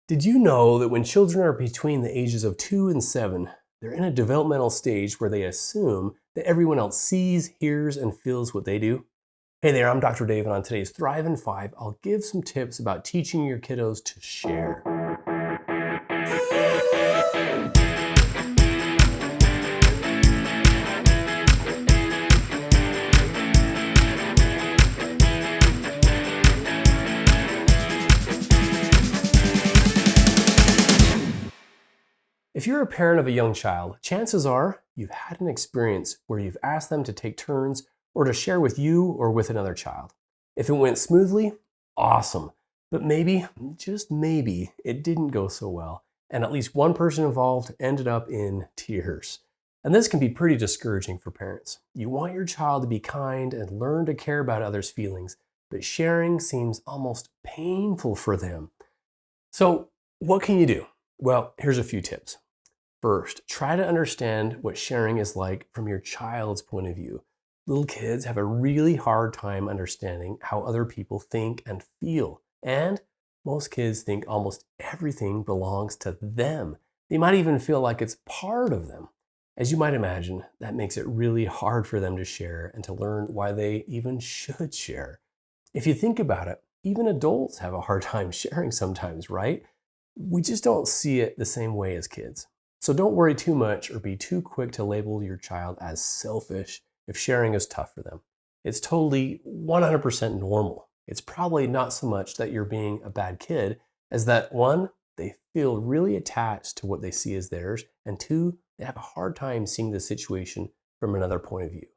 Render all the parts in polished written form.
Did you know that when children are between the ages of 2 and 7, they're in a developmental stage where they assume that everyone else sees, hears, and feels what they do? Hey there, I'm Dr. Dave, and on today's Thrive in 5, I'll give some tips about teaching your kiddos to share. If you're a parent of a young child, chances are you've had an experience where you've asked them to take turns or to share with you or with another child. If it went smoothly, awesome. But maybe, just maybe, it didn't go so well, and at least one person involved ended up in tears. And this can be pretty discouraging for parents. You want your child to be kind and learn to care about others' feelings, but sharing seems almost painful for them. So, what can you do? Well, here's a few tips. First, try to understand what sharing is like from your child's point of view. Little kids have a really hard time understanding how other people think and feel. And most kids think almost everything belongs to them. They might even feel like it's part of them. As you might imagine, that makes it really hard for them to share and to learn why they even should share. If you think about it, even adults have a hard time sharing sometimes, right? We just don't see it the same way as kids. So don't worry too much or be too quick to label your child as selfish if sharing is tough for them. It's totally 100% normal. It's probably not so much that you're being a bad kid as that, one, they feel really attached to what they see as theirs, and two, they have a hard time seeing the situation from another point of view.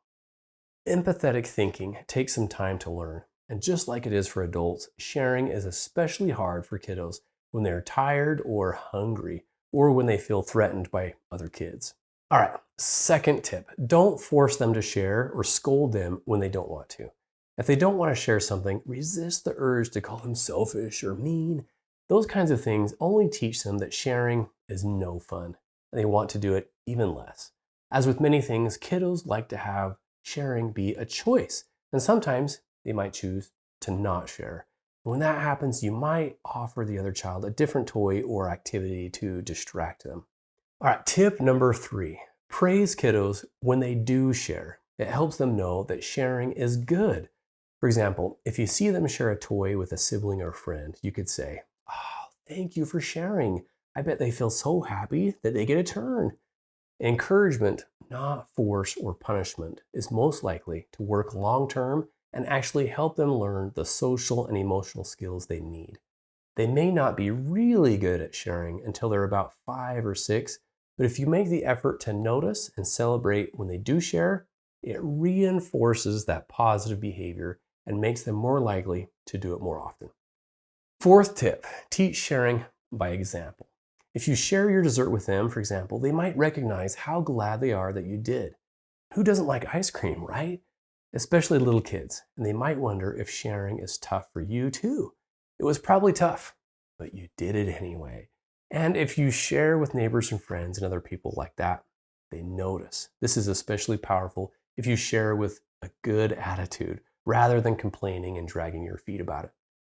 Empathetic thinking takes some time to learn, and just like it is for adults, sharing is especially hard for kiddos when they're tired or hungry, or when they feel threatened by other kids. All right, second tip, don't force them to share or scold them when they don't want to. If they don't want to share something, resist the urge to call them selfish or mean. Those kinds of things only teach them that sharing is no fun, and they want to do it even less. As with many things, kiddos like to have sharing be a choice, and sometimes they might choose to not share. When that happens, you might offer the other child a different toy or activity to distract them. All right, tip number 3, praise kiddos when they do share. It helps them know that sharing is good. For example, if you see them share a toy with a sibling or friend, you could say, "Oh, thank you for sharing. I bet they feel so happy that they get a turn." Encouragement, not force or punishment, is most likely to work long term and actually help them learn the social and emotional skills they need. They may not be really good at sharing until they're about 5 or 6, but if you make the effort to notice and celebrate when they do share, it reinforces that positive behavior and makes them more likely to do it more often. Fourth tip, teach sharing by example. If you share your dessert with them, for example, they might recognize how glad they are that you did. Who doesn't like ice cream, right? Especially little kids, and they might wonder if sharing is tough for you too. It was probably tough, but you did it anyway. And if you share with neighbors and friends and other people like that, they notice. This is especially powerful if you share with a good attitude rather than complaining and dragging your feet about it.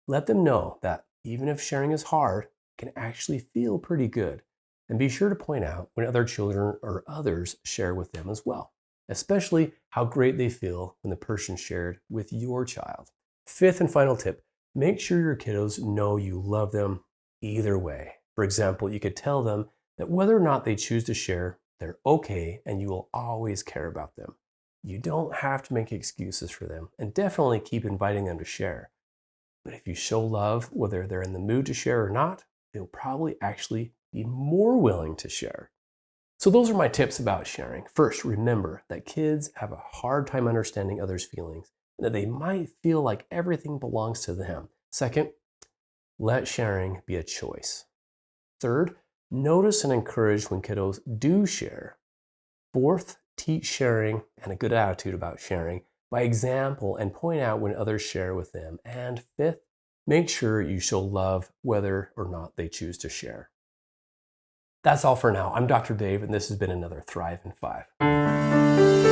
Let them know that even if sharing is hard, it can actually feel pretty good. And be sure to point out when other children or others share with them as well, especially how great they feel when the person shared with your child. Fifth and final tip, make sure your kiddos know you love them either way. For example, you could tell them that whether or not they choose to share, they're okay and you will always care about them. You don't have to make excuses for them, and definitely keep inviting them to share. But if you show love, whether they're in the mood to share or not, they'll probably actually be more willing to share. So those are my tips about sharing. First, remember that kids have a hard time understanding others' feelings and that they might feel like everything belongs to them. Second, let sharing be a choice. Third, notice and encourage when kiddos do share. Fourth, teach sharing and a good attitude about sharing by example and point out when others share with them. And fifth, make sure you show love whether or not they choose to share. That's all for now. I'm Dr. Dave, and this has been another Thrive in 5.